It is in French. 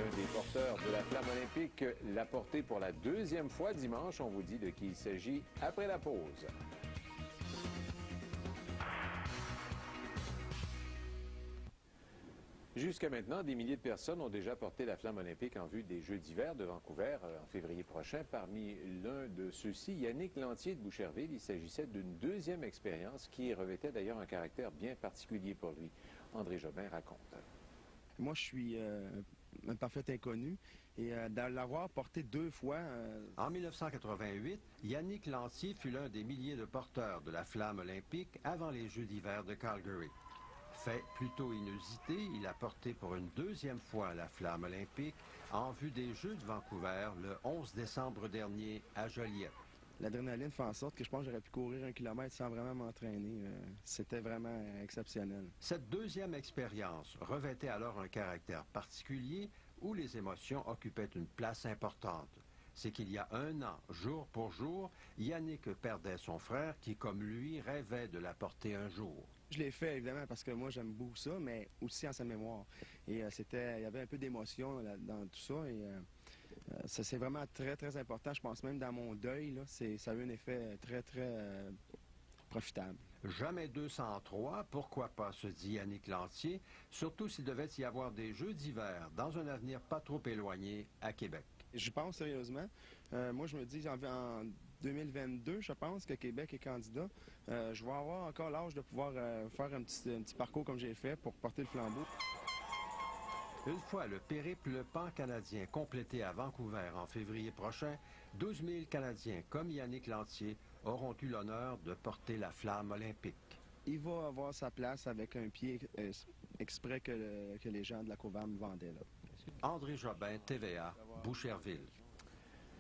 L'un des porteurs de la flamme olympique l'a porté pour la deuxième fois dimanche. On vous dit de qui il s'agit après la pause. Jusqu'à maintenant, des milliers de personnes ont déjà porté la flamme olympique en vue des Jeux d'hiver de Vancouver en février prochain. Parmi l'un de ceux-ci, Yannick Lantier de Boucherville, il s'agissait d'une deuxième expérience qui revêtait d'ailleurs un caractère bien particulier pour lui. André Jobin raconte. Moi, je suis un parfait inconnu et de l'avoir porté deux fois... En 1988, Yannick Lantier fut l'un des milliers de porteurs de la flamme olympique avant les Jeux d'hiver de Calgary. Fait plutôt inusité, il a porté pour une deuxième fois la flamme olympique en vue des Jeux de Vancouver le 11 décembre dernier à Joliette. L'adrénaline fait en sorte que je pense que j'aurais pu courir 1 kilomètre sans vraiment m'entraîner. C'était vraiment exceptionnel. Cette deuxième expérience revêtait alors un caractère particulier où les émotions occupaient une place importante. C'est qu'il y a un an, jour pour jour, Yannick perdait son frère qui, comme lui, rêvait de la porter un jour. Je l'ai fait, évidemment, parce que moi, j'aime beaucoup ça, mais aussi en sa mémoire. Et il y avait un peu d'émotion dans tout ça. Et ça, c'est vraiment très, très important. Je pense même dans mon deuil, là, ça a eu un effet très, très profitable. Jamais 203, pourquoi pas, se dit Yannick Lantier, surtout s'il devait y avoir des Jeux d'hiver dans un avenir pas trop éloigné à Québec. Je pense sérieusement. Moi, je me dis, en 2022, je pense que Québec est candidat. Je vais avoir encore l'âge de pouvoir faire un petit parcours comme j'ai fait pour porter le flambeau. Une fois le périple pan-canadien complété à Vancouver en février prochain, 12 000 Canadiens comme Yannick Lantier auront eu l'honneur de porter la flamme olympique. Il va avoir sa place avec un pied exprès que les gens de la COVAM vendaient là. André Jobin, TVA, Boucherville.